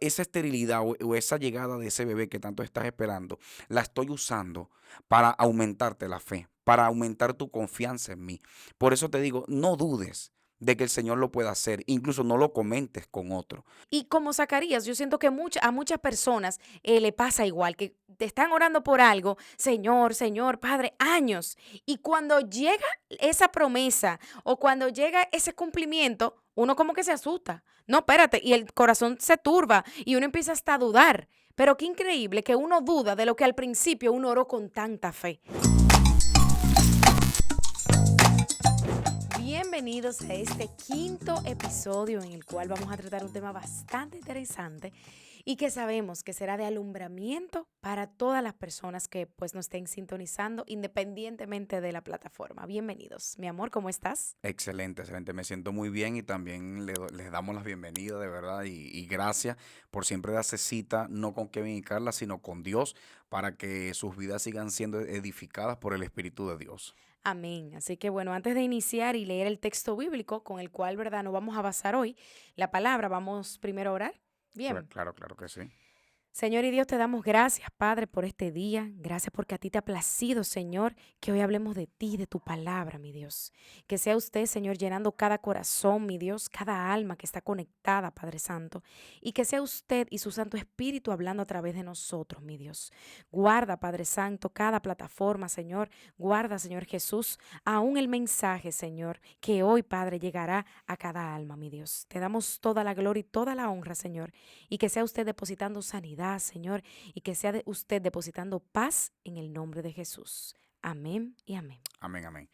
esa esterilidad o esa llegada de ese bebé que tanto estás esperando, la estoy usando para aumentarte la fe, para aumentar tu confianza en mí. Por eso te digo, no dudes de que el Señor lo pueda hacer, incluso no lo comentes con otro. Y como Zacarías, yo siento que a muchas personas le pasa igual, que te están orando por algo, Señor, Señor, Padre, años. Y cuando llega esa promesa o cuando llega ese cumplimiento, uno como que se asusta. No, espérate, y el corazón se turba y uno empieza hasta a dudar. Pero qué increíble que uno duda de lo que al principio uno oró con tanta fe. Bienvenidos a este quinto episodio en el cual vamos a tratar un tema bastante interesante y que sabemos que será de alumbramiento para todas las personas que pues nos estén sintonizando independientemente de la plataforma. Bienvenidos. Mi amor, ¿cómo estás? Excelente, excelente. Me siento muy bien y también les damos las bienvenidas, de verdad, y gracias por siempre darse cita, no con Kevin y Carla, sino con Dios, para que sus vidas sigan siendo edificadas por el Espíritu de Dios. Amén. Así que bueno, antes de iniciar y leer el texto bíblico con el cual, ¿verdad?, nos vamos a basar hoy, la palabra, vamos primero a orar. Bien. Claro, claro que sí. Señor y Dios, te damos gracias, Padre, por este día. Gracias porque a ti te ha placido, Señor, que hoy hablemos de ti, de tu palabra, mi Dios. Que sea usted, Señor, llenando cada corazón, mi Dios, cada alma que está conectada, Padre Santo. Y que sea usted y su Santo Espíritu hablando a través de nosotros, mi Dios. Guarda, Padre Santo, cada plataforma, Señor. Guarda, Señor Jesús, aún el mensaje, Señor, que hoy, Padre, llegará a cada alma, mi Dios. Te damos toda la gloria y toda la honra, Señor, y que sea usted depositando sanidad, Señor, y que sea usted depositando paz en el nombre de Jesús. Amén y amén. Amén, amén.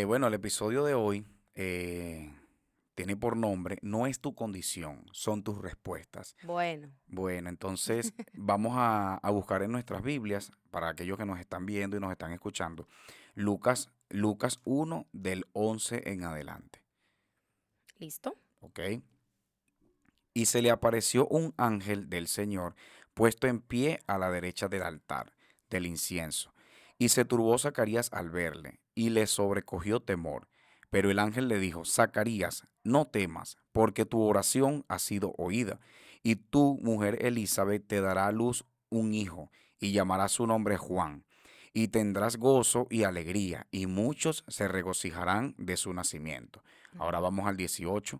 Bueno, el episodio de hoy tiene por nombre, no es tu condición, son tus respuestas. Bueno, Bueno, entonces vamos a buscar en nuestras Biblias, para aquellos que nos están viendo y nos están escuchando, Lucas 1 del 11 en adelante, ¿listo? ¿ok? Y se le apareció un ángel del Señor puesto en pie a la derecha del altar del incienso. Y se turbó Zacarías al verle, y le sobrecogió temor. Pero el ángel le dijo, Zacarías, no temas, porque tu oración ha sido oída, y tu mujer Elizabeth te dará a luz un hijo, y llamará su nombre Juan. Y tendrás gozo y alegría, y muchos se regocijarán de su nacimiento. Ahora Ujú. vamos al 18.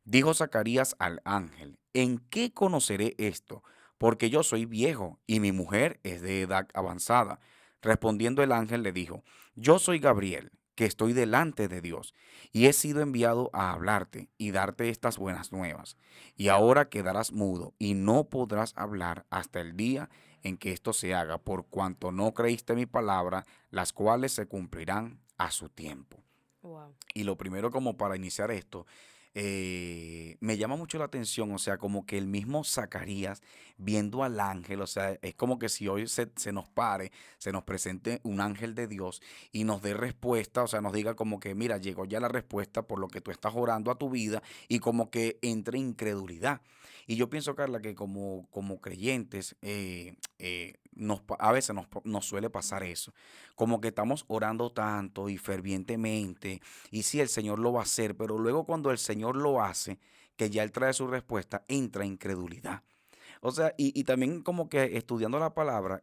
Dijo Zacarías al ángel, ¿en qué conoceré esto? Porque yo soy viejo y mi mujer es de edad avanzada. Respondiendo el ángel le dijo, yo soy Gabriel, que estoy delante de Dios, y he sido enviado a hablarte y darte estas buenas nuevas. Y ahora quedarás mudo y no podrás hablar hasta el día en que esto se haga, por cuanto no creíste mi palabra, las cuales se cumplirán a su tiempo. Wow. Y lo primero como para iniciar esto, me llama mucho la atención, o sea, como que el mismo Zacarías viendo al ángel, o sea, es como que si hoy se nos pare, se nos presente un ángel de Dios y nos dé respuesta, o sea, nos diga como que, mira, llegó ya la respuesta por lo que tú estás orando a tu vida y como que entre incredulidad. Y yo pienso, Carla, que como creyentes, a veces nos suele pasar eso, como que estamos orando tanto y fervientemente y sí, el Señor lo va a hacer, pero luego cuando el Señor lo hace, que ya Él trae su respuesta, entra incredulidad. O sea, y también como que estudiando la palabra,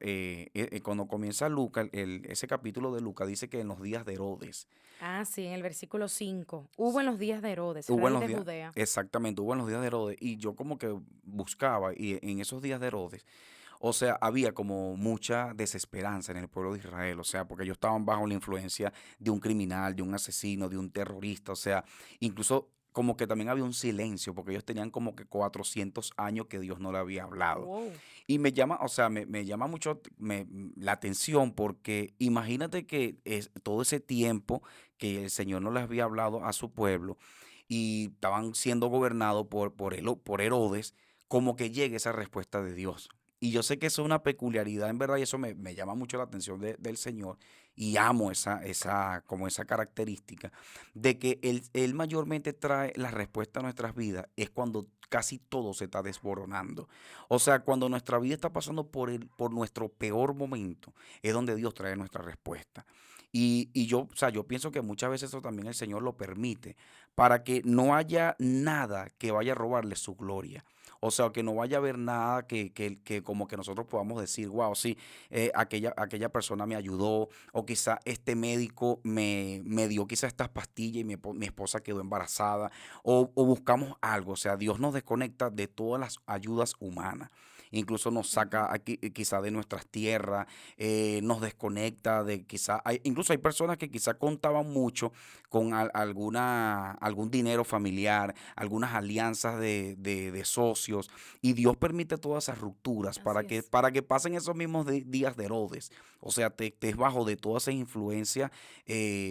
cuando comienza Lucas, ese capítulo de Lucas dice que en los días de Herodes, Ah, sí, en el versículo 5. Hubo en los días de Herodes, hubo en rey los de días, Judea. exactamente, hubo en los días de Herodes, y yo como que buscaba, y en esos días de Herodes, o sea, había como mucha desesperanza en el pueblo de Israel, o sea, porque ellos estaban bajo la influencia de un criminal, de un asesino, de un terrorista, o sea, incluso como que también había un silencio, porque ellos tenían como que 400 años que Dios no le había hablado. Wow. Y me llama, o sea, me llama mucho la atención porque imagínate que es todo ese tiempo que el Señor no les había hablado a su pueblo y estaban siendo gobernados por Herodes, como que llegue esa respuesta de Dios. Y yo sé que eso es una peculiaridad, en verdad, y eso me llama mucho la atención del Señor y amo como esa característica de que él mayormente trae la respuesta a nuestras vidas es cuando casi todo se está desboronando. O sea, cuando nuestra vida está pasando por nuestro peor momento, es donde Dios trae nuestra respuesta. Y yo, o sea, yo pienso que muchas veces eso también el Señor lo permite para que no haya nada que vaya a robarle su gloria. O sea, que no vaya a haber nada que como que nosotros podamos decir, wow, sí, aquella persona me ayudó, o quizá este médico me dio quizá estas pastillas y mi esposa quedó embarazada, o buscamos algo. O sea, Dios nos desconecta de todas las ayudas humanas. Incluso nos Ujú. saca aquí, quizá de nuestras tierras, nos desconecta de quizá, incluso hay personas que quizá contaban mucho con algún dinero familiar, algunas alianzas de socios, y Dios permite todas esas rupturas Así para que, es. para que pasen esos mismos días de Herodes. O sea, te estés bajo de toda esa influencia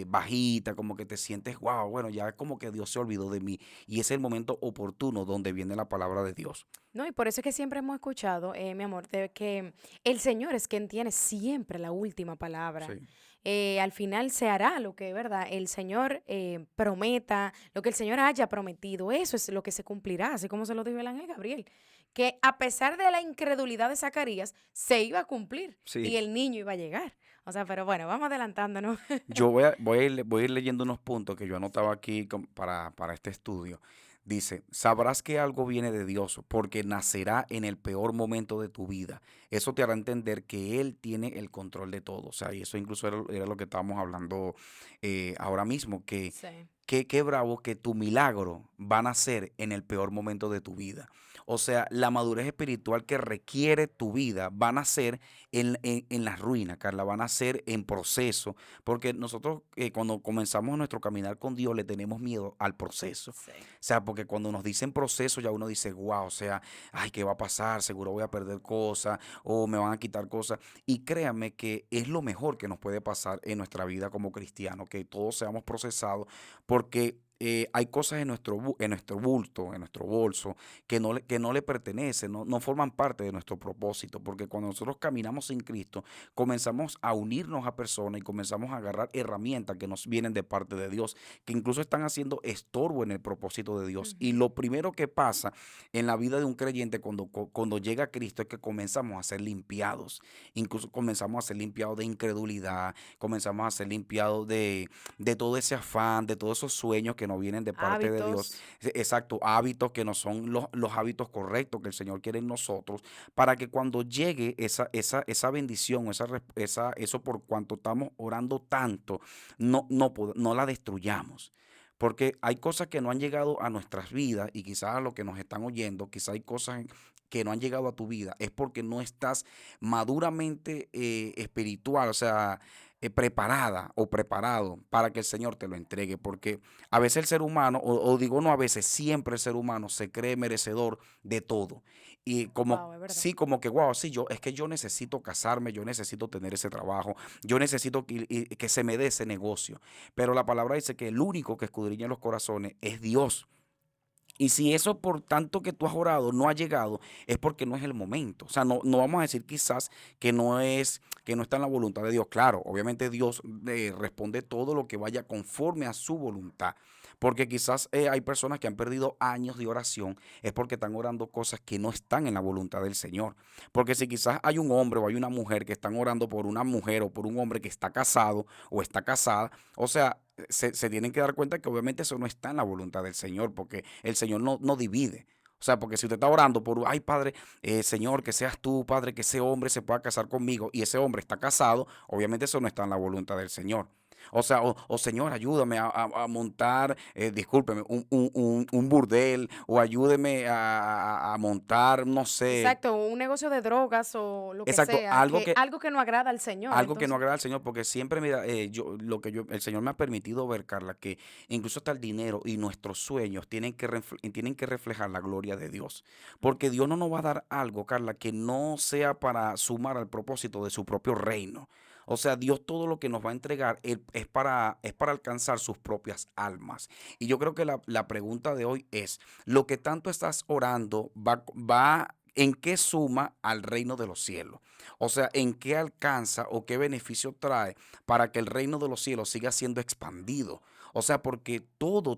bajita, como que te sientes, wow, bueno, ya como que Dios se olvidó de mí. Y es el momento oportuno donde viene la palabra de Dios. No, y por eso es que siempre hemos escuchado, mi amor, de que el Señor es quien tiene siempre la última palabra. Sí. Al final se hará lo que, ¿verdad? El Señor prometa, lo que el Señor haya prometido, eso es lo que se cumplirá, así como se lo dijo el ángel Gabriel, que a pesar de la incredulidad de Zacarías, se iba a cumplir y Sí. el niño iba a llegar. O sea, pero bueno, vamos adelantándonos. Yo voy a ir leyendo unos puntos que yo anotaba Sí. aquí para este estudio. Dice, sabrás que algo viene de Dios porque nacerá en el peor momento de tu vida. Eso te hará entender que Él tiene el control de todo. O sea, y eso incluso era lo que estábamos hablando ahora mismo, que Sí. qué bravo que tu milagro va a nacer en el peor momento de tu vida. O sea, la madurez espiritual que requiere tu vida va a nacer en la ruina, Carla, va a nacer en proceso, porque nosotros cuando comenzamos nuestro caminar con Dios le tenemos miedo al proceso. O Sí. sea, porque cuando nos dicen proceso ya uno dice, wow, o sea, ay, ¿qué va a pasar? Seguro voy a perder cosas o me van a quitar cosas. Y créanme que es lo mejor que nos puede pasar en nuestra vida como cristianos, que todos seamos procesados porque hay cosas en nuestro bulto, en nuestro bolso, que no le pertenecen, no forman parte de nuestro propósito, porque cuando nosotros caminamos sin Cristo, comenzamos a unirnos a personas y comenzamos a agarrar herramientas que nos vienen de parte de Dios, que incluso están haciendo estorbo en el propósito de Dios. Y Ujú. lo primero que pasa en la vida de un creyente cuando llega a Cristo es que comenzamos a ser limpiados, incluso comenzamos a ser limpiados de incredulidad, comenzamos a ser limpiados de todo ese afán, de todos esos sueños que no vienen de parte de Dios. Hábitos. Exacto, hábitos que no son los hábitos correctos que el Señor quiere en nosotros, para que cuando llegue esa bendición, eso por cuanto estamos orando tanto, no la destruyamos. Porque hay cosas que no han llegado a nuestras vidas y quizás a los que nos están oyendo, quizás hay cosas que no han llegado a tu vida, es porque no estás maduramente espiritual, o sea, preparada o preparado para que el Señor te lo entregue, porque a veces el ser humano, o digo no a veces, siempre el ser humano se cree merecedor de todo. Y como, Wow, es verdad. sí, como que, wow, sí, es que yo necesito casarme, yo necesito tener ese trabajo, yo necesito que se me dé ese negocio. Pero la palabra dice que el único que escudriña los corazones es Dios. Y si eso por tanto que tú has orado no ha llegado, es porque no es el momento. O sea, no vamos a decir quizás que no está en la voluntad de Dios. Claro, obviamente Dios responde todo lo que vaya conforme a su voluntad. Porque quizás hay personas que han perdido años de oración, es porque están orando cosas que no están en la voluntad del Señor. Porque si quizás hay un hombre o hay una mujer que están orando por una mujer o por un hombre que está casado o está casada, o sea, se tienen que dar cuenta que obviamente eso no está en la voluntad del Señor, porque el Señor no divide. O sea, porque si usted está orando por, ay Padre, Señor, que seas tú, Padre, que ese hombre se pueda casar conmigo, y ese hombre está casado, obviamente eso no está en la voluntad del Señor. O sea, Señor, ayúdame a montar, discúlpeme, un burdel, o ayúdeme a montar, no sé, Exacto, un negocio de drogas o lo que exacto, sea, que algo que no agrada al Señor, algo que no entonces. agrada al Señor, porque siempre, mira, el Señor me ha permitido ver, Carla, que incluso hasta el dinero y nuestros sueños tienen que reflejar la gloria de Dios. Porque Dios no nos va a dar algo, Carla, que no sea para sumar al propósito de su propio reino. O sea, Dios todo lo que nos va a entregar es para alcanzar sus propias almas. Y yo creo que la pregunta de hoy es, ¿lo que tanto estás orando va en qué suma al reino de los cielos? O sea, ¿en qué alcanza o qué beneficio trae para que el reino de los cielos siga siendo expandido? O sea, porque todo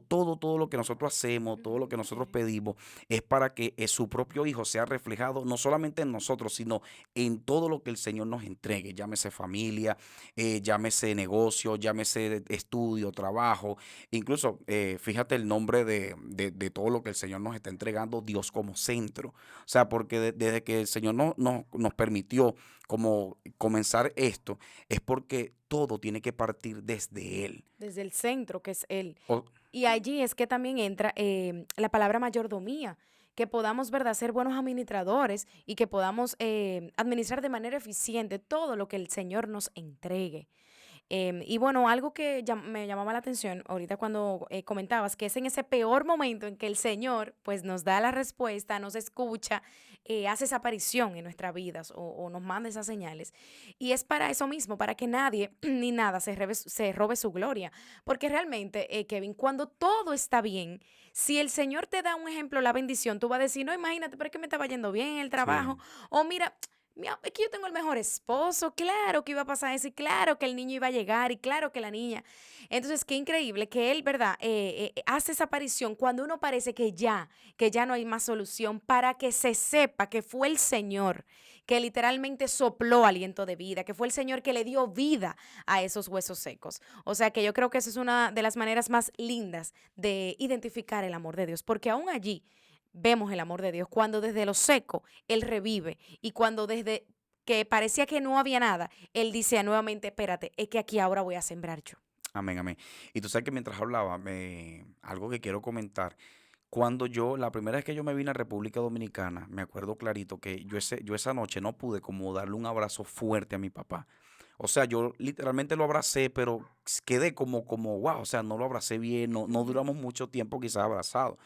lo que nosotros hacemos, todo lo que nosotros Ujú. pedimos, es para que su propio Hijo sea reflejado no solamente en nosotros, sino en todo lo que el Señor nos entregue, llámese familia, llámese negocio, llámese estudio, trabajo, incluso fíjate el nombre de todo lo que el Señor nos está entregando, Dios como centro. O sea, porque desde que el Señor nos permitió como comenzar esto, es porque todo tiene que partir desde Él. Desde el centro, que es Él. O- Y allí es que también entra la palabra mayordomía, que podamos, ¿verdad?, ser buenos administradores y que podamos administrar de manera eficiente todo lo que el Señor nos entregue. Y bueno, algo que me llamaba la atención ahorita cuando comentabas que es en ese peor momento en que el Señor pues nos da la respuesta, nos escucha, hace esa aparición en nuestras vidas o nos manda esas señales. Y es para eso mismo, para que nadie ni nada se robe su gloria. Porque realmente, Kevin, cuando todo está bien, si el Señor te da un ejemplo, la bendición, tú vas a decir, no, imagínate, pero es que me estaba yendo bien en el trabajo. sí, O mira, es que yo tengo el mejor esposo, claro que iba a pasar eso, y claro que el niño iba a llegar, y claro que la niña. Entonces, qué increíble que él, ¿verdad? Hace esa aparición cuando uno parece que ya no hay más solución, para que se sepa que fue el Señor que literalmente sopló aliento de vida, que fue el Señor que le dio vida a esos huesos secos. O sea que yo creo que esa es una de las maneras más lindas de identificar el amor de Dios, porque aún allí vemos el amor de Dios, cuando desde lo seco Él revive y cuando desde que parecía que no había nada, Él dice nuevamente, espérate, es que aquí ahora voy a sembrar yo. amén, amén. Y tú sabes que mientras hablaba, algo que quiero comentar. La primera vez que yo me vine a República Dominicana, me acuerdo clarito que yo esa noche no pude como darle un abrazo fuerte a mi papá. O sea, yo literalmente lo abracé, pero quedé wow, o sea, no lo abracé bien, no Ujú. duramos mucho tiempo quizás abrazados.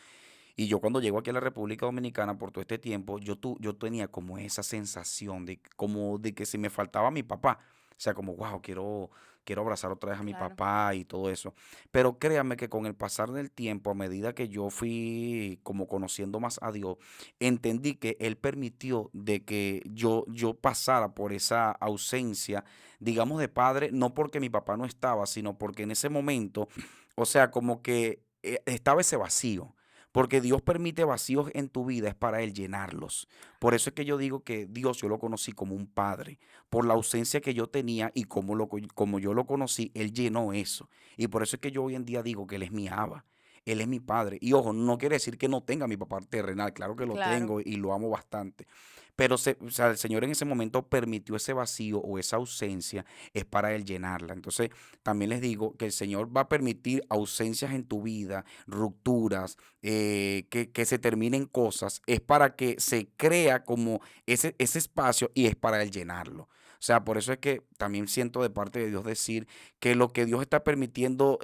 Y yo cuando llego aquí a la República Dominicana por todo este tiempo, yo tenía como esa sensación como de que si me faltaba mi papá. O sea, como, wow, quiero abrazar otra vez a mi Claro. papá y todo eso. Pero créanme que con el pasar del tiempo, a medida que yo fui como conociendo más a Dios, entendí que Él permitió de que yo pasara por esa ausencia, digamos, de padre, no porque mi papá no estaba, sino porque en ese momento, o sea, como que estaba ese vacío. Porque Dios permite vacíos en tu vida es para Él llenarlos. Por eso es que yo digo que Dios yo lo conocí como un padre. Por la ausencia que yo tenía y como yo lo conocí, Él llenó eso. Y por eso es que yo hoy en día digo que Él es mi Abba. Él es mi padre. Y ojo, no quiere decir que no tenga a mi papá terrenal. Claro que lo Claro. tengo y lo amo bastante. Pero o sea, el Señor en ese momento permitió ese vacío o esa ausencia es para Él llenarla. Entonces, también les digo que el Señor va a permitir ausencias en tu vida, rupturas, que se terminen cosas, es para que se crea como ese espacio y es para él llenarlo. O sea, por eso es que también siento de parte de Dios decir que lo que Dios está permitiendo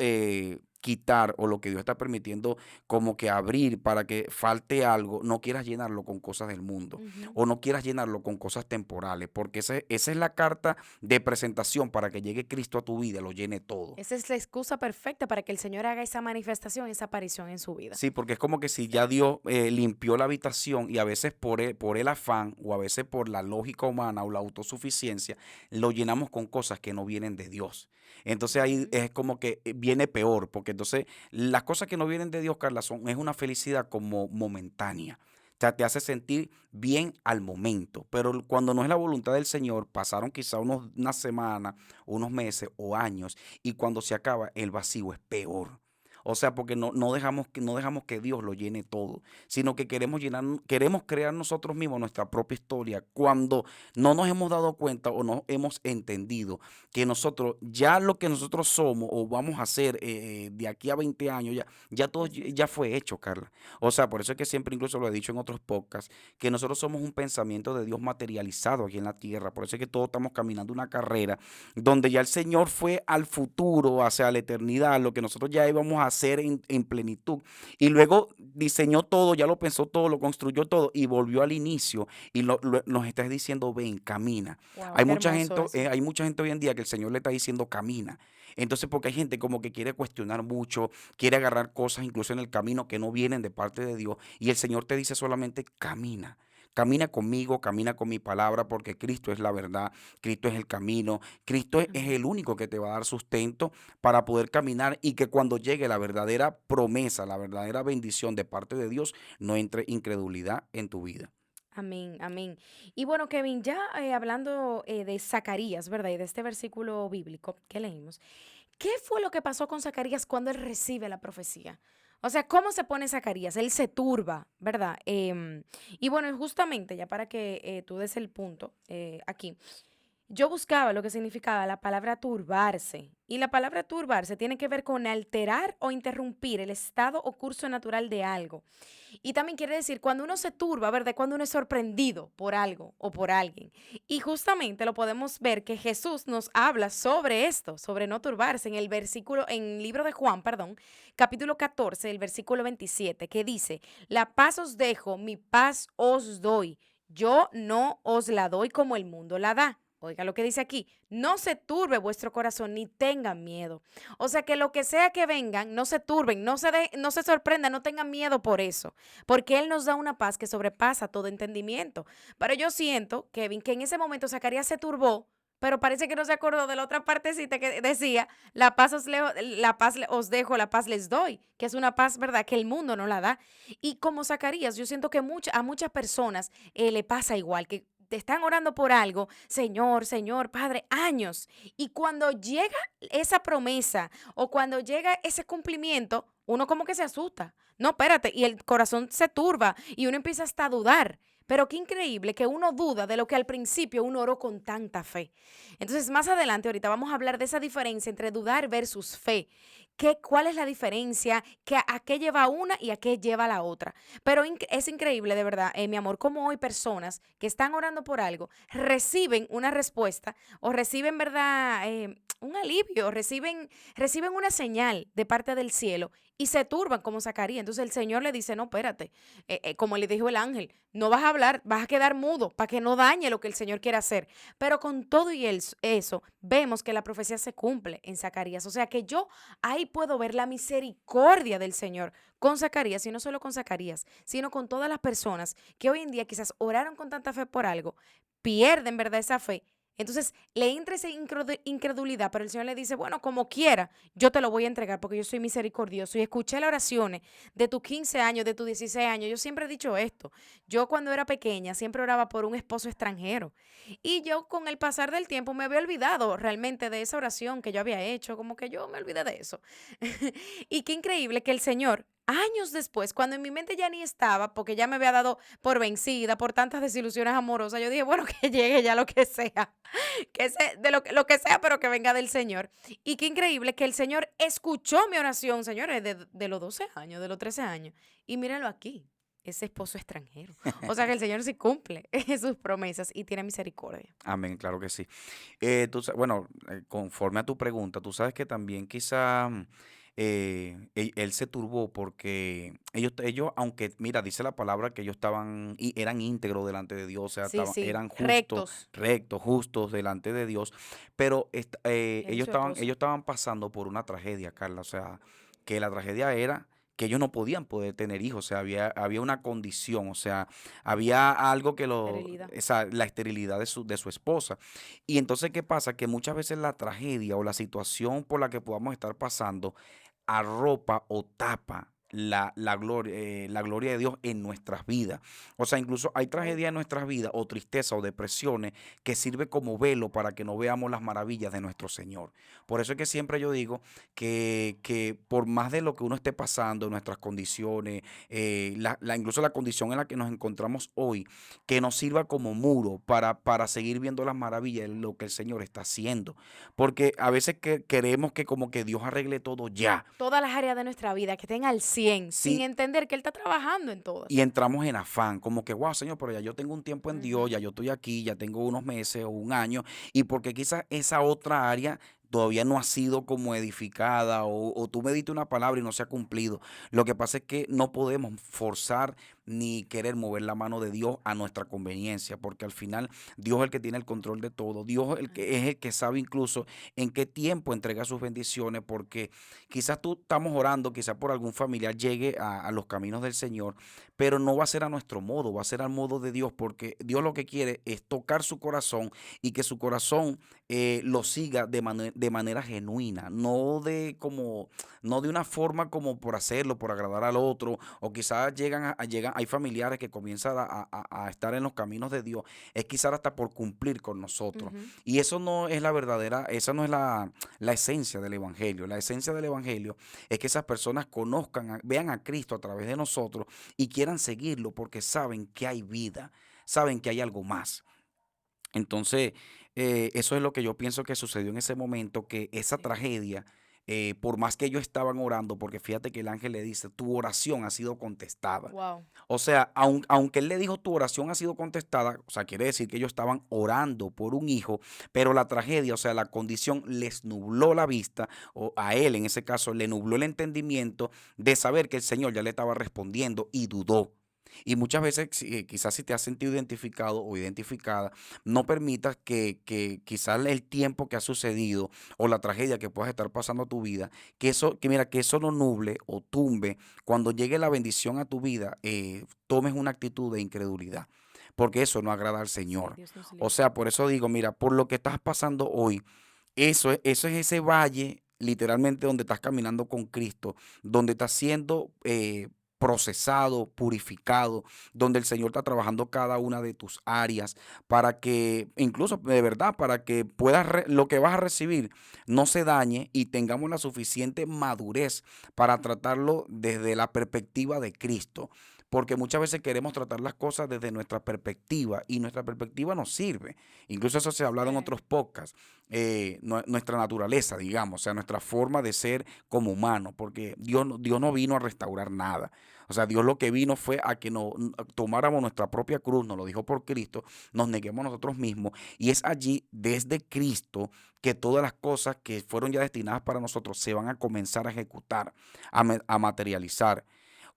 quitar o lo que Dios está permitiendo como que abrir para que falte algo, no quieras llenarlo con cosas del mundo Ujú. o no quieras llenarlo con cosas temporales, porque esa es la carta de presentación para que llegue Cristo a tu vida, lo llene todo. Esa es la excusa perfecta para que el Señor haga esa manifestación, esa aparición en su vida. Sí, porque es como que si ya Dios limpió la habitación y a veces por el afán o a veces por la lógica humana o la autosuficiencia, lo llenamos con cosas que no vienen de Dios. Entonces ahí Ujú. es como que viene peor, porque entonces las cosas que no vienen de Dios, Carla, es una felicidad como momentánea. O sea, te hace sentir bien al momento, pero cuando no es la voluntad del Señor, pasaron quizá una semana, unos meses o años, y cuando se acaba, el vacío es peor. O sea, porque no dejamos que Dios lo llene todo, sino que queremos crear nosotros mismos nuestra propia historia cuando no nos hemos dado cuenta o no hemos entendido que nosotros, ya lo que nosotros somos o vamos a hacer de aquí a 20 años, ya todo Así es. ya fue hecho, Carla. O sea, por eso es que siempre incluso lo he dicho en otros podcasts, que nosotros somos un pensamiento de Dios materializado aquí en la tierra. Por eso es que todos estamos caminando una carrera donde ya el Señor fue al futuro, hacia la eternidad, lo que nosotros ya íbamos a hacer en plenitud. Y luego diseñó todo, ya lo pensó todo, lo construyó todo y volvió al inicio y nos está diciendo, ven, camina. Wow, Hay qué mucha hermoso gente, eso. hay mucha gente hoy en día que el Señor le está diciendo, camina. Entonces, porque hay gente como que quiere cuestionar mucho, quiere agarrar cosas incluso en el camino que no vienen de parte de Dios y el Señor te dice solamente, camina. camina conmigo, camina con mi palabra, porque Cristo es la verdad, Cristo es el camino, Cristo es Amén. el único que te va a dar sustento para poder caminar y que cuando llegue la verdadera promesa, la verdadera bendición de parte de Dios, no entre incredulidad en tu vida. Amén, amén. Y bueno, Kevin, ya hablando de Zacarías, ¿verdad? Y de este versículo bíblico que leímos, ¿qué fue lo que pasó con Zacarías cuando él recibe la profecía? O sea, ¿cómo se pone Zacarías? Él se turba, ¿verdad? Y bueno, justamente, ya para que tú des el punto aquí, yo buscaba lo que significaba la palabra turbarse. Y la palabra turbarse tiene que ver con alterar o interrumpir el estado o curso natural de algo. Y también quiere decir cuando uno se turba, ¿verdad? Cuando uno es sorprendido por algo o por alguien. Y justamente lo podemos ver que Jesús nos habla sobre esto, sobre no turbarse en el versículo, en el libro de Juan, perdón, capítulo 14, el versículo 27, que dice, la paz os dejo, mi paz os doy. Yo no os la doy como el mundo la da. Oiga lo que dice aquí, no se turbe vuestro corazón ni tengan miedo. O sea que lo que sea que vengan, no se turben, no se sorprendan, no tengan miedo por eso, porque Él nos da una paz que sobrepasa todo entendimiento. Pero yo siento, Kevin, que en ese momento Zacarías se turbó, pero parece que no se acordó de la otra partecita que decía, os dejo, la paz les doy, que es una paz, ¿verdad?, que el mundo no la da. Y como Zacarías, yo siento que a muchas personas le pasa igual, que te están orando por algo, Señor, Señor, Padre, años. Y cuando llega esa promesa o cuando llega ese cumplimiento, uno como que se asusta. No, espérate, y el corazón se turba y uno empieza hasta a dudar. Pero qué increíble que uno duda de lo que al principio uno oró con tanta fe. Entonces, más adelante, ahorita vamos a hablar de esa diferencia entre dudar versus fe. ¿Cuál es la diferencia? ¿A qué lleva una y a qué lleva la otra? Pero es increíble, de verdad, mi amor, cómo hoy personas que están orando por algo reciben una respuesta o reciben, ¿verdad? Un alivio, reciben una señal de parte del cielo y se turban como Zacarías. Entonces el Señor le dice, no, espérate, como le dijo el ángel, no vas a hablar, vas a quedar mudo para que no dañe lo que el Señor quiere hacer. Pero con todo y eso, vemos que la profecía se cumple en Zacarías. O sea que yo ahí puedo ver la misericordia del Señor con Zacarías, y no solo con Zacarías, sino con todas las personas que hoy en día quizás oraron con tanta fe por algo, pierden, ¿verdad?, esa fe. Entonces le entra esa incredulidad, pero el Señor le dice, bueno, como quiera, yo te lo voy a entregar porque yo soy misericordioso. Y escuché las oraciones de tus 15 años, de tus 16 años. Yo siempre he dicho esto. Yo cuando era pequeña siempre oraba por un esposo extranjero. Y yo con el pasar del tiempo me había olvidado realmente de esa oración que yo había hecho, como que yo me olvidé de eso. Y qué increíble que el Señor, años después, cuando en mi mente ya ni estaba, porque ya me había dado por vencida por tantas desilusiones amorosas, yo dije, bueno, que llegue ya lo que sea, lo que sea, pero que venga del Señor. Y qué increíble que el Señor escuchó mi oración, señores, de los 12 años, de los 13 años. Y mírenlo aquí, ese esposo extranjero. O sea que el Señor sí cumple sus promesas y tiene misericordia. Amén, claro que sí. Bueno, conforme a tu pregunta, tú sabes que también quizá él se turbó porque ellos, aunque, mira, dice la palabra que ellos estaban, y eran íntegros delante de Dios, o sea, Sí, sí, eran justos, rectos, rectos, justos delante de Dios, pero él y su esposa. ellos estaban pasando por una tragedia, Carla, o sea, que la tragedia era que ellos no podían poder tener hijos, o sea, había una condición, o sea, había algo Esterilidad. la esterilidad de su esposa. Y entonces, ¿qué pasa? Que muchas veces la tragedia o la situación por la que podamos estar pasando arropa o tapa la gloria de Dios en nuestras vidas. O sea, incluso hay Oh, tragedia en nuestras vidas o tristeza o depresiones que sirve como velo para que no veamos las maravillas de nuestro Señor. Por eso es que siempre yo digo que por más de lo que uno esté pasando, nuestras condiciones, incluso la condición en la que nos encontramos hoy, que nos sirva como muro para seguir viendo las maravillas de lo que el Señor está haciendo. Porque a veces queremos que como que Dios arregle todo ya. todas las áreas de nuestra vida, que estén al 100 sin Sí, entender que Él está trabajando en y todas. entramos en afán, como que, wow, Señor, pero ya yo tengo un tiempo en Dios, Ujú. ya yo estoy aquí, ya tengo unos meses o un año, y porque quizás esa otra área todavía no ha sido como edificada o tú me diste una palabra y no se ha cumplido. Lo que pasa es que no podemos forzar ni querer mover la mano de Dios a nuestra conveniencia, porque al final Dios es el que tiene el control de todo. Dios es el que sabe incluso en qué tiempo entrega sus bendiciones, porque quizás tú estamos orando, quizás por algún familiar llegue a los caminos del Señor, pero no va a ser a nuestro modo, va a ser al modo de Dios, porque Dios lo que quiere es tocar su corazón y que su corazón lo siga de manera genuina, no de una forma como por hacerlo, por agradar al otro, o quizás hay familiares que comienzan a estar en los caminos de Dios, es quizás hasta por cumplir con nosotros. Ujú. Y eso no es la verdadera, esa no es la esencia del Evangelio. La esencia del Evangelio es que esas personas conozcan, vean a Cristo a través de nosotros y quieran seguirlo porque saben que hay vida, saben que hay algo más. Entonces, eso es lo que yo pienso que sucedió en ese momento, que esa Sí. tragedia, por más que ellos estaban orando, porque fíjate que el ángel le dice, tu oración ha sido contestada. Wow. O sea, aunque él le dijo, tu oración ha sido contestada, o sea, quiere decir que ellos estaban orando por un hijo, pero la tragedia, o sea, la condición les nubló la vista, o a él en ese caso le nubló el entendimiento de saber que el Señor ya le estaba respondiendo y dudó. Y muchas veces, quizás si te has sentido identificado o identificada, no permitas que quizás el tiempo que ha sucedido o la tragedia que puedas estar pasando a tu vida, que eso no nuble o tumbe cuando llegue la bendición a tu vida, tomes una actitud de incredulidad, porque eso no agrada al Sí, Señor. Dios nos O libre. sea, por eso digo, mira, por lo que estás pasando hoy, eso es ese valle, literalmente, donde estás caminando con Cristo, donde estás siendo procesado, purificado, donde el Señor está trabajando cada una de tus áreas para que, incluso de verdad, para que lo que vas a recibir no se dañe y tengamos la suficiente madurez para tratarlo desde la perspectiva de Cristo. Porque muchas veces queremos tratar las cosas desde nuestra perspectiva y nuestra perspectiva nos sirve. Incluso eso se ha hablado en Sí. otros podcasts. Nuestra naturaleza, digamos, o sea, nuestra forma de ser como humano, porque Dios no vino a restaurar nada. O sea, Dios lo que vino fue a que tomáramos nuestra propia cruz, nos lo dijo por Cristo, nos neguemos nosotros mismos, y es allí, desde Cristo, que todas las cosas que fueron ya destinadas para nosotros se van a comenzar a ejecutar, a materializar.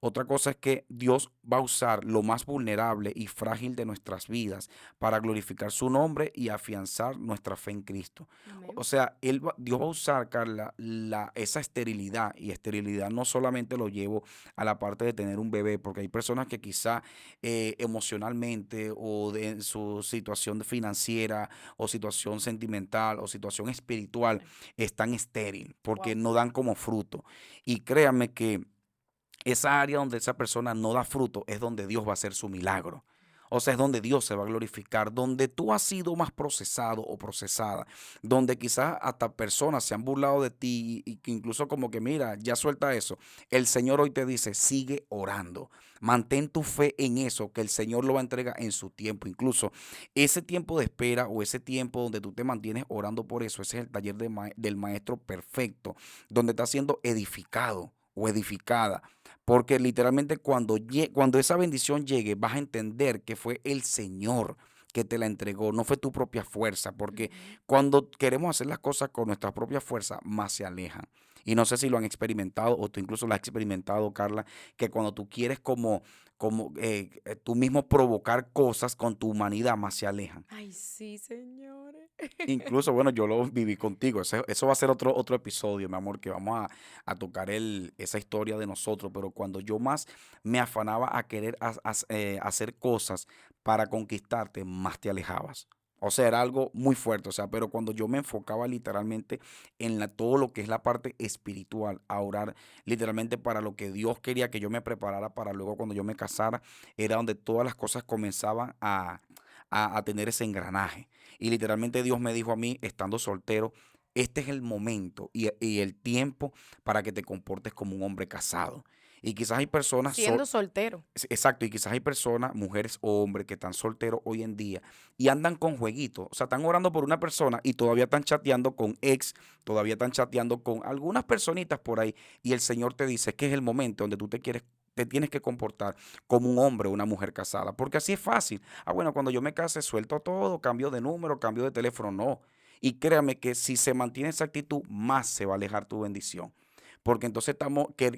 Otra cosa es que Dios va a usar lo más vulnerable y frágil de nuestras vidas para glorificar su nombre y afianzar nuestra fe en Cristo. O Amén. sea, Dios va a usar, Carla, esa esterilidad, y esterilidad no solamente lo llevo a la parte de tener un bebé, porque hay personas que quizá emocionalmente en su situación financiera o situación sentimental o situación espiritual Sí. están estéril porque Wow. no dan como fruto. Y créanme que esa área donde esa persona no da fruto es donde Dios va a hacer su milagro. O sea, es donde Dios se va a glorificar, donde tú has sido más procesado o procesada, donde quizás hasta personas se han burlado de ti y que incluso como que, mira, ya suelta eso. El Señor hoy te dice, sigue orando, mantén tu fe en eso, que el Señor lo va a entregar en su tiempo. Incluso ese tiempo de espera o ese tiempo donde tú te mantienes orando por eso, ese es el taller del maestro perfecto, donde está siendo edificado o edificada. Porque literalmente cuando esa bendición llegue, vas a entender que fue el Señor que te la entregó, no fue tu propia fuerza, porque Ujú. cuando queremos hacer las cosas con nuestra propia fuerza, más se alejan. Y no sé si lo han experimentado o tú incluso lo has experimentado, Carla, que cuando tú quieres tú mismo provocar cosas con tu humanidad, más se alejan. Ay, sí, señores. Incluso, bueno, yo lo viví contigo. Eso va a ser otro episodio, mi amor, que vamos a tocar esa historia de nosotros. Pero cuando yo más me afanaba a querer hacer cosas para conquistarte, más te alejabas. O sea, era algo muy fuerte. O sea, pero cuando yo me enfocaba literalmente en todo lo que es la parte espiritual, a orar literalmente para lo que Dios quería que yo me preparara para luego cuando yo me casara, era donde todas las cosas comenzaban a tener ese engranaje. Y literalmente Dios me dijo a mí, estando soltero, este es el momento y el tiempo para que te comportes como un hombre casado. Y quizás hay personas, Siendo soltero. exacto, y quizás hay personas, mujeres o hombres, que están solteros hoy en día y andan con jueguitos. O sea, están orando por una persona y todavía están chateando con ex, todavía están chateando con algunas personitas por ahí. Y el Señor te dice que es el momento donde te tienes que comportar como un hombre o una mujer casada. Porque así es fácil. Ah, bueno, cuando yo me case, suelto todo, cambio de número, cambio de teléfono. No. Y créame que si se mantiene esa actitud, más se va a alejar tu bendición. porque entonces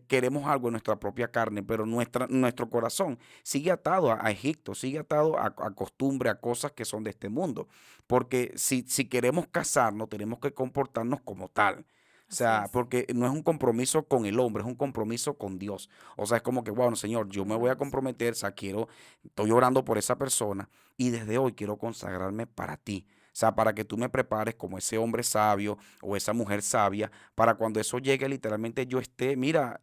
queremos algo en nuestra propia carne, pero nuestro corazón sigue atado a Egipto, sigue atado a costumbre, a cosas que son de este mundo, porque si queremos casarnos, tenemos que comportarnos como tal. O Así sea, es. porque no es un compromiso con el hombre, es un compromiso con Dios. O sea, es como que, bueno, Señor, yo me voy a Yes. comprometer, o sea, estoy orando por esa persona y desde hoy quiero consagrarme para ti. O sea, para que tú me prepares como ese hombre sabio o esa mujer sabia, para cuando eso llegue, literalmente yo esté, mira,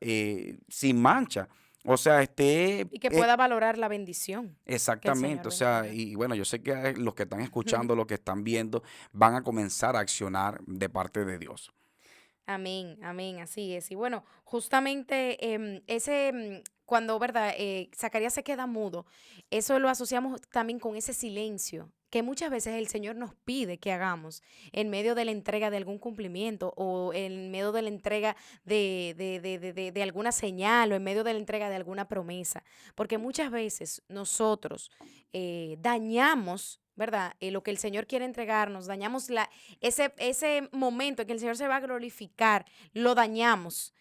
sin mancha. O sea, esté Y que pueda valorar la bendición que el exactamente. Señor O va a sea, entregar. y bueno, yo sé que los que están escuchando, los que están viendo, van a comenzar a accionar de parte de Dios. Amén, amén, así es. Y bueno, justamente cuando, ¿verdad? Zacarías se queda mudo, eso lo asociamos también con ese silencio que muchas veces el Señor nos pide que hagamos en medio de la entrega de algún cumplimiento o en medio de la entrega de alguna señal o en medio de la entrega de alguna promesa. Porque muchas veces nosotros dañamos, ¿verdad? Lo que el Señor quiere entregarnos, dañamos ese momento en que el Señor se va a glorificar, lo dañamos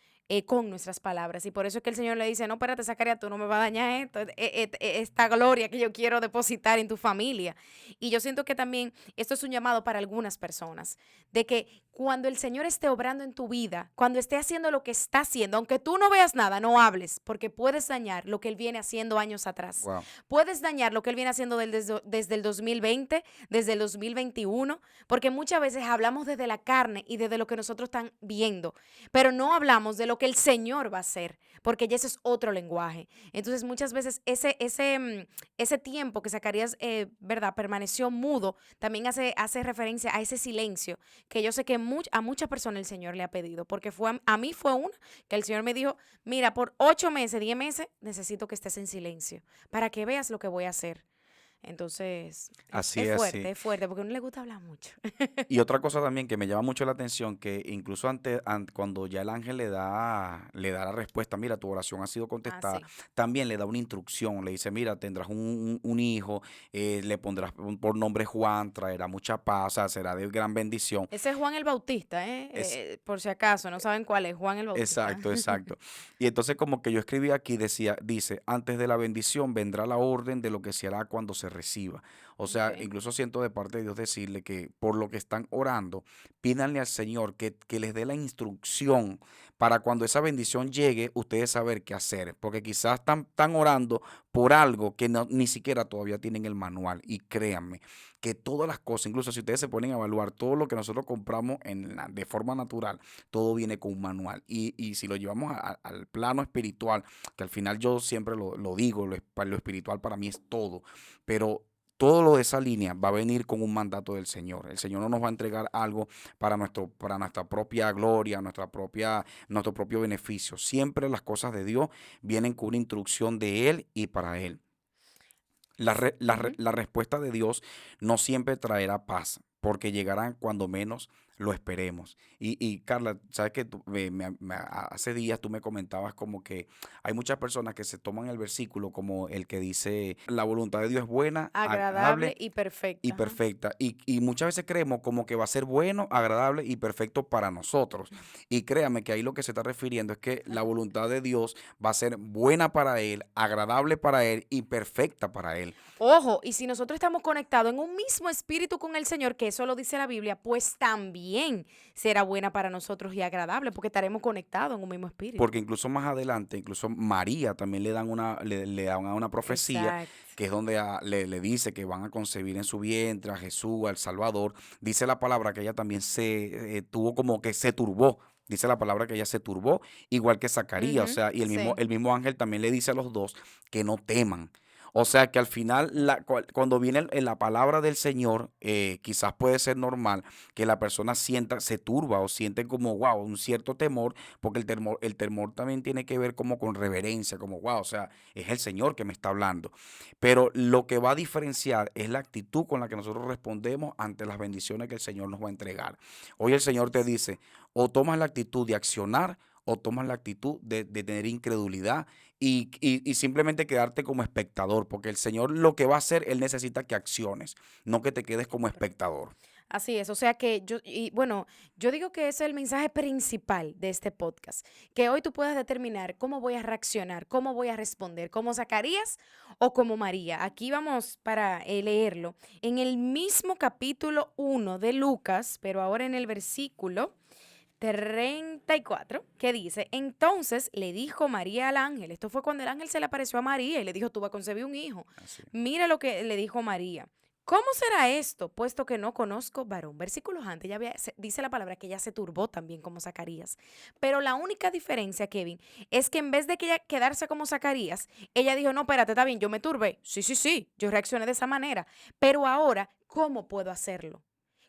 con nuestras palabras. Y por eso es que el Señor le dice, no, espérate, Zacarías, tú no me vas a dañar esto, esta gloria que yo quiero depositar en tu familia. Y yo siento que también esto es un llamado para algunas personas, de que cuando el Señor esté obrando en tu vida, cuando esté haciendo lo que está haciendo, aunque tú no veas nada, no hables, porque puedes dañar lo que Él viene haciendo años atrás. Wow. Puedes dañar lo que Él viene haciendo desde el 2020, desde el 2021, porque muchas veces hablamos desde la carne y desde lo que nosotros están viendo, pero no hablamos de lo que el Señor va a hacer, porque ya ese es otro lenguaje. Entonces, muchas veces ese tiempo que Zacarías, ¿verdad?, permaneció mudo, también hace referencia a ese silencio que yo sé que a muchas personas el Señor le ha pedido, porque a mí fue una que el Señor me dijo, mira, por 8 meses, 10 meses, necesito que estés en silencio para que veas lo que voy a hacer. Entonces, Así es, sí. es fuerte, porque a uno le gusta hablar mucho. Y otra cosa también que me llama mucho la atención, que incluso cuando ya el ángel le da la respuesta, mira, tu oración ha sido Ah, contestada, sí. también le da una instrucción, le dice, mira, tendrás un hijo, le pondrás por nombre Juan, traerá mucha paz, o sea, será de gran bendición. Ese es Juan el Bautista, ¿eh? Es, Por si acaso, no saben cuál es, Juan el Bautista. exacto, exacto. Y entonces como que yo escribí aquí, dice, antes de la bendición vendrá la orden de lo que se hará cuando se reciba. O sea, Ok. incluso siento de parte de Dios decirle que por lo que están orando, pídanle al Señor que les dé la instrucción para cuando esa bendición llegue, ustedes saber qué hacer. Porque quizás están orando por algo que ni siquiera todavía tienen el manual. Y créanme que todas las cosas, incluso si ustedes se ponen a evaluar todo lo que nosotros compramos de forma natural, todo viene con un manual. Y si lo llevamos al plano espiritual, que al final yo siempre lo digo, lo espiritual para mí es todo, pero todo lo de esa línea va a venir con un mandato del Señor. El Señor no nos va a entregar algo para nuestra propia gloria, nuestro propio beneficio. Siempre las cosas de Dios vienen con una instrucción de Él y para Él. Ujú. La respuesta de Dios no siempre traerá paz, porque llegarán cuando menos lo esperemos. Y Carla, sabes que hace días tú me comentabas como que hay muchas personas que se toman el versículo como el que dice, la voluntad de Dios es buena, Agradable agradable y y perfecta. Ajá. perfecta. Y muchas veces creemos como que va a ser bueno, agradable y perfecto para nosotros. Y créame que ahí lo que se está refiriendo es que la voluntad de Dios va a ser buena para Él, agradable para Él y perfecta para Él. Ojo, y si nosotros estamos conectados en un mismo espíritu con el Señor, que eso lo dice la Biblia, pues también será buena para nosotros y agradable, porque estaremos conectados en un mismo espíritu. Porque incluso más adelante, incluso María también le dan una profecía Exacto. que es donde le dice que van a concebir en su vientre a Jesús, al Salvador. Dice la palabra que ella también tuvo como que se turbó. Dice la palabra que ella se turbó, igual que Zacarías. O Ujú, sea, y el mismo, sí. el mismo ángel también le dice a los dos que no teman. O sea que al final, cuando viene en la palabra del Señor, quizás puede ser normal que la persona se turba o siente como, wow, un cierto temor, porque el temor también tiene que ver como con reverencia, como, wow, o sea, es el Señor que me está hablando. Pero lo que va a diferenciar es la actitud con la que nosotros respondemos ante las bendiciones que el Señor nos va a entregar. Hoy el Señor te dice, o tomas la actitud de accionar, o tomas la actitud de tener incredulidad y simplemente quedarte como espectador, porque el Señor lo que va a hacer, Él necesita que acciones, no que te quedes como espectador. Así es, o sea que yo, y bueno, yo digo que ese es el mensaje principal de este podcast, que hoy tú puedas determinar cómo voy a reaccionar, cómo voy a responder, como Zacarías o como María. Aquí vamos para leerlo en el mismo capítulo 1 de Lucas, pero ahora en el versículo 34, que dice, entonces le dijo María al ángel, esto fue cuando el ángel se le apareció a María y le dijo, tú vas a concebir un hijo. Así. Mira lo que le dijo María. ¿Cómo será esto, puesto que no conozco varón? Versículos antes, dice la palabra que ella se turbó también como Zacarías. Pero la única diferencia, Kevin, es que en vez de que ella quedarse como Zacarías, ella dijo, no, espérate, está bien, yo me turbé. Sí, sí, sí, yo reaccioné de esa manera. Pero ahora, ¿cómo puedo hacerlo?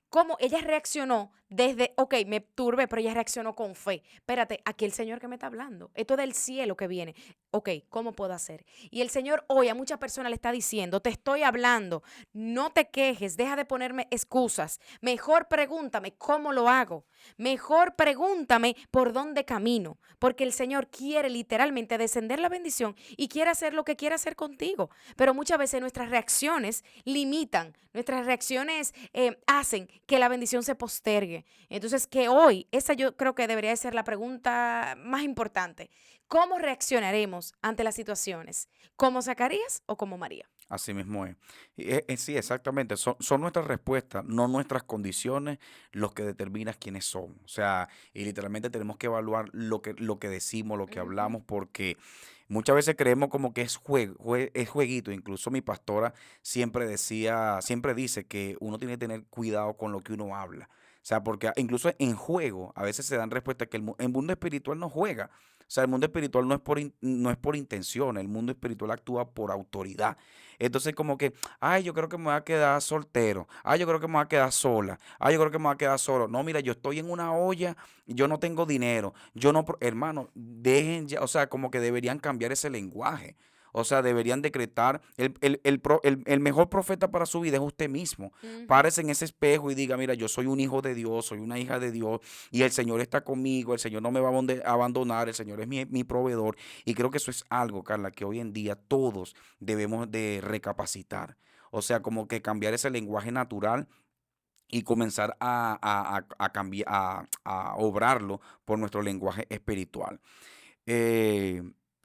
Cómo ella reaccionó desde, ok, me turbé, pero ella reaccionó con fe. Espérate, aquí el Señor que me está hablando. Esto del cielo que viene. Ok, ¿cómo puedo hacer? Y el Señor hoy a muchas personas le está diciendo, te estoy hablando, no te quejes, deja de ponerme excusas. Mejor pregúntame cómo lo hago. Mejor pregúntame por dónde camino. Porque el Señor quiere literalmente descender la bendición y quiere hacer lo que quiere hacer contigo. Pero muchas veces nuestras reacciones limitan, nuestras reacciones hacen que la bendición se postergue. Entonces, que hoy, esa yo creo que debería ser la pregunta más importante. ¿Cómo reaccionaremos ante las situaciones? ¿Como Zacarías o como María? Así mismo es. Sí, exactamente. Son nuestras respuestas, no nuestras condiciones, los que determinan quiénes somos. O sea, y literalmente tenemos que evaluar lo que decimos, lo que Ujú. hablamos, porque muchas veces creemos como que es es jueguito. Incluso mi pastora siempre dice que uno tiene que tener cuidado con lo que uno habla. O sea, porque incluso en juego a veces se dan respuestas que el mundo espiritual no juega. O sea, el mundo espiritual no es por intención, el mundo espiritual actúa por autoridad. Entonces como que, ay, yo creo que me voy a quedar soltero, ay, yo creo que me voy a quedar sola, ay, yo creo que me voy a quedar solo. No, mira, yo estoy en una olla, yo no tengo dinero, yo no, hermano, dejen ya, o sea, como que deberían cambiar ese lenguaje. O sea, deberían decretar, el mejor profeta para su vida es usted mismo. Ujú. Párese en ese espejo y diga, mira, yo soy un hijo de Dios, soy una hija de Dios y el Señor está conmigo, el Señor no me va a abandonar, el Señor es mi proveedor. Y creo que eso es algo, Carla, que hoy en día todos debemos de recapacitar. O sea, como que cambiar ese lenguaje natural y comenzar a cambiar, a obrarlo por nuestro lenguaje espiritual. Eh,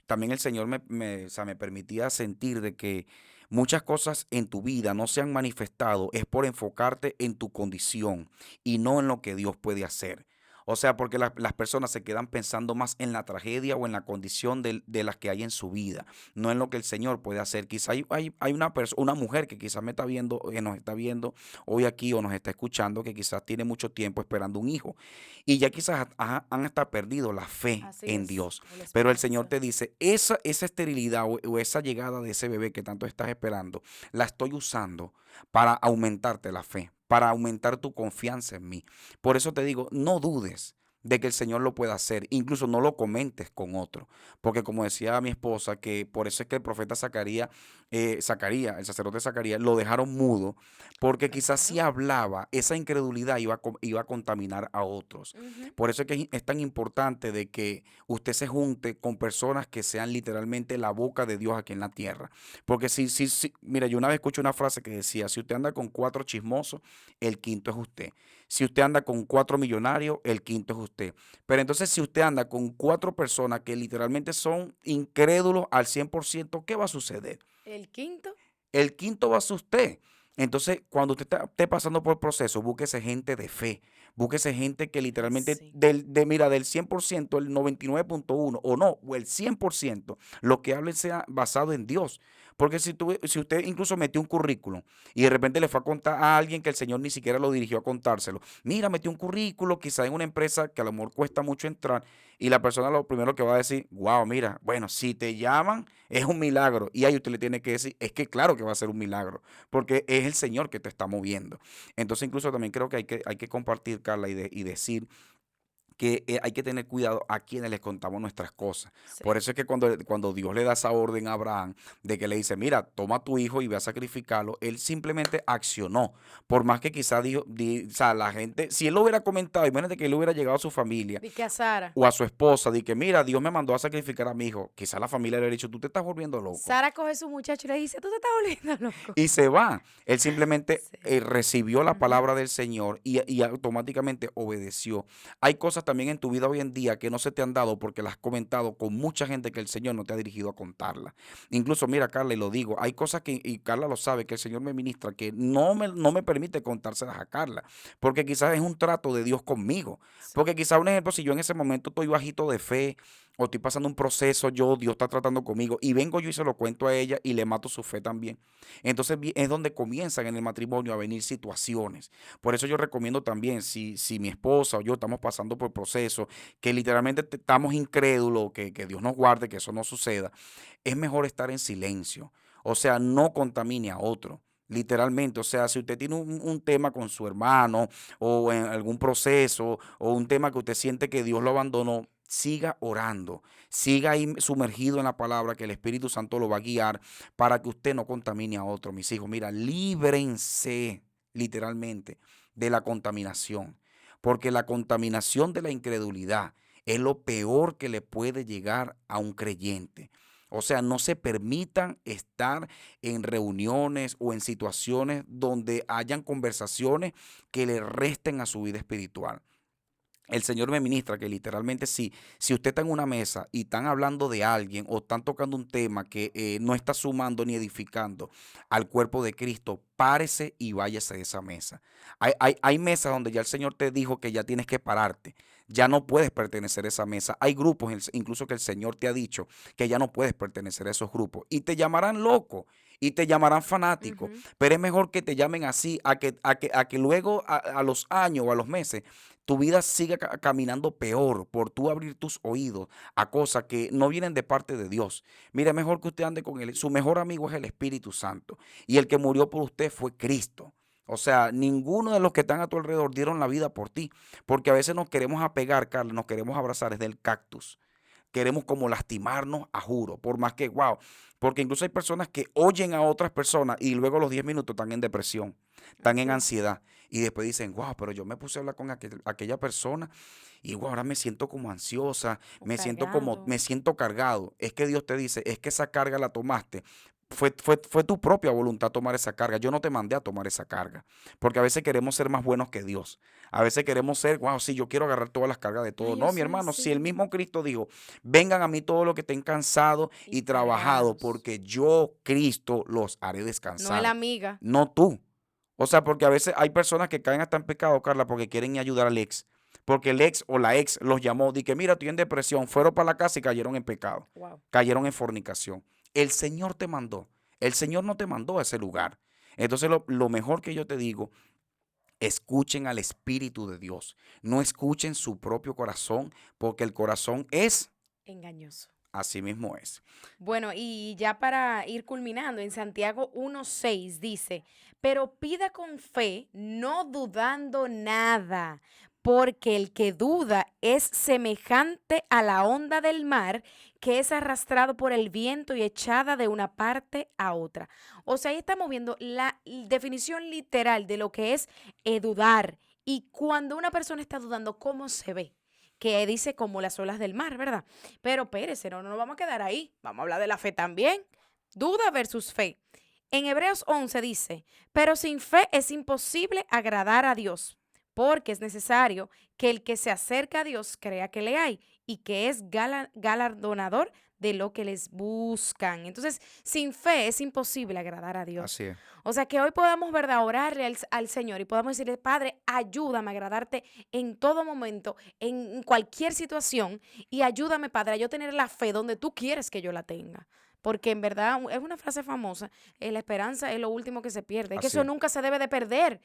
También el Señor o sea, me permitía sentir de que muchas cosas en tu vida no se han manifestado es por enfocarte en tu condición y no en lo que Dios puede hacer. O sea, porque las personas se quedan pensando más en la tragedia o en la condición de las que hay en su vida, no en lo que el Señor puede hacer. Quizá hay una mujer que quizás me está viendo, nos está viendo hoy aquí o nos está escuchando, que quizás tiene mucho tiempo esperando un hijo y ya quizás han hasta perdido la fe Así en es, Dios. la Pero el Señor esperanza. te dice, esa esterilidad o esa llegada de ese bebé que tanto estás esperando, la estoy usando para aumentarte la fe, para aumentar tu confianza en mí. Por eso te digo, no dudes de que el Señor lo pueda hacer, incluso no lo comentes con otro, porque como decía mi esposa, que por eso es que el profeta Zacarías, el sacerdote Zacarías, lo dejaron mudo, porque quizás si Claro. hablaba, esa incredulidad iba a contaminar a otros. Ujú. Por eso es que es tan importante de que usted se junte con personas que sean literalmente la boca de Dios aquí en la tierra. Porque mira, yo una vez escuché una frase que decía, si usted anda con cuatro chismosos, el quinto es usted. Si usted anda con cuatro millonarios, el quinto es usted. Pero entonces si usted anda con cuatro personas que literalmente son incrédulos al 100%, ¿qué va a suceder? El quinto, El quinto va a ser usted. Entonces, cuando usted esté pasando por el proceso, búsquese gente de fe. Búsquese gente que literalmente, sí. mira, del 100%, el 99,1 o no, o el 100%, lo que hable sea basado en Dios. Porque si usted incluso metió un currículum y de repente le fue a contar a alguien que el Señor ni siquiera lo dirigió a contárselo. Mira, metió un currículo, quizá en una empresa que a lo mejor cuesta mucho entrar y la persona lo primero que va a decir, wow, mira, bueno, si te llaman es un milagro. Y ahí usted le tiene que decir, es que claro que va a ser un milagro, porque es el Señor que te está moviendo. Entonces incluso también creo que hay que compartir, Carla, y decir que hay que tener cuidado a quienes les contamos nuestras cosas. Sí. Por eso es que cuando Dios le da esa orden a Abraham de que le dice, mira, toma a tu hijo y ve a sacrificarlo, él simplemente accionó. Por más que quizás o sea, la gente, si él lo hubiera comentado, imagínate que él hubiera llegado a su familia Di que a Sara. o a su esposa, de que mira, Dios me mandó a sacrificar a mi hijo, quizás la familia le hubiera dicho, tú te estás volviendo loco. Sara coge a su muchacho y le dice, tú te estás volviendo loco. Y se va. Él simplemente Sí. recibió la Ujú. palabra del Señor y automáticamente obedeció. Hay cosas también en tu vida hoy en día que no se te han dado porque las has comentado con mucha gente que el Señor no te ha dirigido a contarlas. Incluso, mira, Carla, y lo digo, hay cosas que, y Carla lo sabe, que el Señor me ministra, que no me permite contárselas a Carla, porque quizás es un trato de Dios conmigo. Sí. Porque quizás, un ejemplo, si yo en ese momento estoy bajito de fe, o estoy pasando un proceso, Dios está tratando conmigo, y vengo yo y se lo cuento a ella y le mato su fe también. Entonces es donde comienzan en el matrimonio a venir situaciones. Por eso yo recomiendo también, si mi esposa o yo estamos pasando por procesos, que literalmente estamos incrédulos, que Dios nos guarde, que eso no suceda, es mejor estar en silencio. O sea, no contamine a otro. Literalmente, o sea, si usted tiene un tema con su hermano o en algún proceso o un tema que usted siente que Dios lo abandonó, siga orando, siga ahí sumergido en la palabra que el Espíritu Santo lo va a guiar para que usted no contamine a otro. Mis hijos, mira, líbrense literalmente de la contaminación, porque la contaminación de la incredulidad es lo peor que le puede llegar a un creyente. O sea, no se permitan estar en reuniones o en situaciones donde hayan conversaciones que le resten a su vida espiritual. El Señor me ministra que literalmente si usted está en una mesa y están hablando de alguien o están tocando un tema que no está sumando ni edificando al cuerpo de Cristo, párese y váyase de esa mesa. Hay mesas donde ya el Señor te dijo que ya tienes que pararte. Ya no puedes pertenecer a esa mesa. Hay grupos, incluso que el Señor te ha dicho que ya no puedes pertenecer a esos grupos. Y te llamarán loco y te llamarán fanático. Ujú. Pero es mejor que te llamen así a que luego a los años o a los meses tu vida sigue caminando peor por tú abrir tus oídos a cosas que no vienen de parte de Dios. Mire, mejor que usted ande con él. Su mejor amigo es el Espíritu Santo. Y el que murió por usted fue Cristo. O sea, ninguno de los que están a tu alrededor dieron la vida por ti. Porque a veces nos queremos apegar, Carlos, nos queremos abrazar desde el cactus. Queremos como lastimarnos, a juro, por más que, wow, porque incluso hay personas que oyen a otras personas y luego a los 10 minutos están en depresión, están en Así es. ansiedad y después dicen, wow, pero yo me puse a hablar con aquella persona y wow, ahora me siento como ansiosa, O cargado. me siento cargado. Es que Dios te dice, es que esa carga la tomaste. Fue tu propia voluntad tomar esa carga. Yo no te mandé a tomar esa carga. Porque a veces queremos ser más buenos que Dios. A veces queremos ser, wow, sí, yo quiero agarrar todas las cargas de todo. Ay, yo No, mi soy hermano, si el así. mismo Cristo dijo, vengan a mí todos los que estén cansados Y y trabajados, cargados. porque yo, Cristo, los haré No es la descansar. amiga. No tú. O sea, porque a veces hay personas que caen hasta en pecado, Carla, porque quieren ayudar al ex. Porque el ex o la ex los llamó, di que mira, estoy en depresión, fueron para la casa y cayeron en pecado, Wow. cayeron en fornicación. El Señor te mandó. El Señor no te mandó a ese lugar. Entonces, lo mejor que yo te digo, escuchen al Espíritu de Dios. No escuchen su propio corazón, porque el corazón es, Engañoso. así mismo es. Bueno, y ya para ir culminando, en Santiago 1:6 dice, pero pida con fe, no dudando nada, porque el que duda es semejante a la onda del mar que es arrastrado por el viento y echada de una parte a otra. O sea, ahí estamos viendo la definición literal de lo que es dudar. Y cuando una persona está dudando, ¿cómo se ve? Que dice como las olas del mar, ¿verdad? Pero espérese, no nos vamos a quedar ahí. Vamos a hablar de la fe también. Duda versus fe. En Hebreos 11 dice, pero sin fe es imposible agradar a Dios, porque es necesario que el que se acerca a Dios crea que le hay y que es galardonador de lo que les buscan. Entonces, sin fe es imposible agradar a Dios. Así es. O sea, que hoy podamos, ¿verdad?, orarle al Señor y podamos decirle, Padre, ayúdame a agradarte en todo momento, en cualquier situación, y ayúdame, Padre, a yo tener la fe donde tú quieres que yo la tenga. Porque en verdad es una frase famosa, la esperanza es lo último que se pierde. Es que Así eso es. nunca se debe de perder.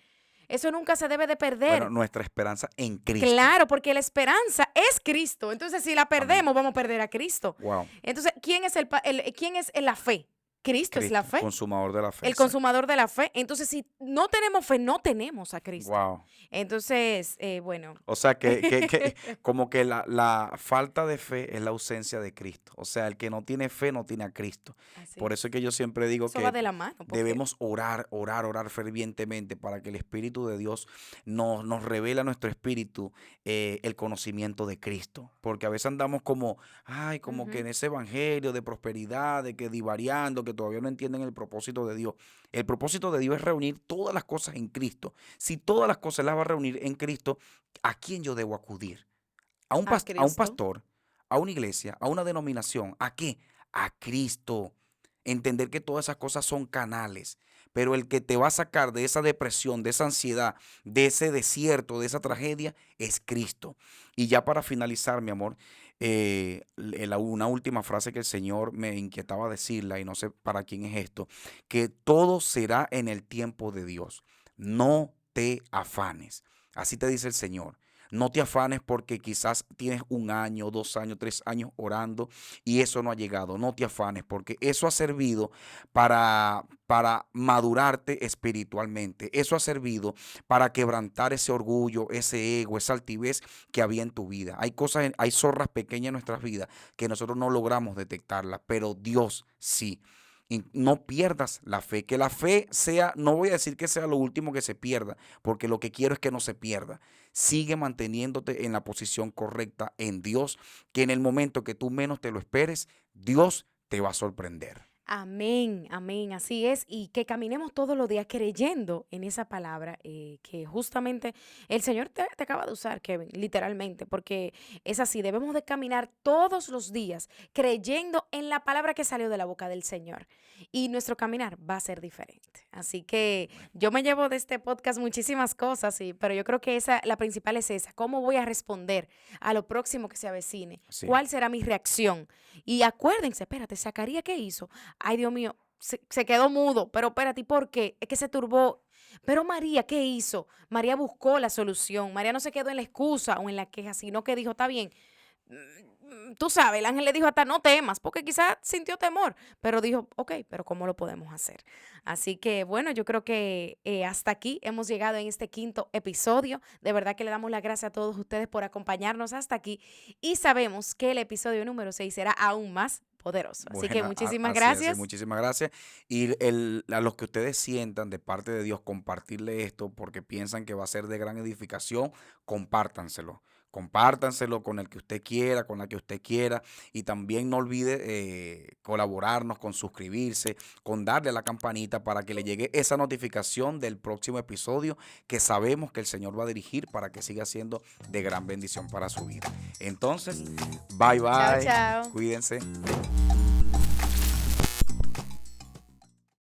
Eso nunca se debe de Bueno, perder. nuestra esperanza en Cristo. Claro, porque la esperanza es Cristo. Entonces, si la Amén. perdemos, vamos a perder a Cristo. Wow. Entonces, ¿quién es la fe? Cristo es la Cristo, fe, consumador de la fe, el exacto. consumador de la fe. Entonces, si no tenemos fe, no tenemos a Cristo. Wow. Entonces, bueno. O sea, que como que la falta de fe es la ausencia de Cristo. O sea, el que no tiene fe no tiene a Cristo. Así Por es. eso es que yo siempre digo Eso va que de la mano, porque debemos orar, orar, orar fervientemente para que el Espíritu de Dios nos revele a nuestro espíritu el conocimiento de Cristo. Porque a veces andamos como, ay, como que ujú, en ese evangelio de prosperidad, de que divariando, que todavía no entienden el propósito de Dios. El propósito de Dios es reunir todas las cosas en Cristo. Si todas las cosas las va a reunir en Cristo, ¿a quién yo debo acudir? a A un Cristo. pastor, a una iglesia, a una denominación. ¿A qué? A Cristo. Entender que todas esas cosas son canales, pero el que te va a sacar de esa depresión, de esa ansiedad, de ese desierto, de esa tragedia, es Cristo. Y ya para finalizar, mi amor, una última frase que el Señor me inquietaba decirla, y no sé para quién es esto, que todo será en el tiempo de Dios. No te afanes. Así te dice el Señor. No te afanes porque quizás tienes 1 año, 2 años, 3 años orando y eso no ha llegado. No te afanes porque eso ha servido para madurarte espiritualmente. Eso ha servido para quebrantar ese orgullo, ese ego, esa altivez que había en tu vida. Hay cosas, hay zorras pequeñas en nuestras vidas que nosotros no logramos detectarlas, pero Dios sí. Y no pierdas la fe, que la fe sea, no voy a decir que sea lo último que se pierda, porque lo que quiero es que no se pierda. Sigue manteniéndote en la posición correcta en Dios, que en el momento que tú menos te lo esperes, Dios te va a sorprender. Amén, amén, así es. Y que caminemos todos los días creyendo en esa palabra que justamente el Señor te acaba de usar, Kevin, literalmente, porque es así. Debemos de caminar todos los días creyendo en la palabra que salió de la boca del Señor. Y nuestro caminar va a ser diferente. Así que Bueno, yo me llevo de este podcast muchísimas cosas, sí, pero yo creo que la principal es esa. ¿Cómo voy a responder a lo próximo que se avecine? sí. ¿Cuál será mi reacción? Y acuérdense, espérate, Zacarías, ¿qué hizo? Ay, Dios mío, se quedó mudo, pero espérate, ¿y por qué? Es que se turbó. Pero María, ¿qué hizo? María buscó la solución. María no se quedó en la excusa o en la queja, sino que dijo, está bien. Tú sabes, el ángel le dijo hasta no temas, porque quizás sintió temor, pero dijo, ok, pero ¿cómo lo podemos hacer? Así que bueno, yo creo que hasta aquí hemos llegado en este quinto episodio. De verdad que le damos las gracias a todos ustedes por acompañarnos hasta aquí y sabemos que el episodio número 6 será aún más poderoso. Así que Bueno, muchísimas así es, gracias. muchísimas gracias. Y a los que ustedes sientan de parte de Dios compartirle esto porque piensan que va a ser de gran edificación, compártanselo. Compártanselo con el que usted quiera, con la que usted quiera. Y también no olvide colaborarnos con suscribirse, con darle a la campanita para que le llegue esa notificación del próximo episodio que sabemos que el Señor va a dirigir para que siga siendo de gran bendición para su vida. Entonces, bye Chao, bye, chao. cuídense.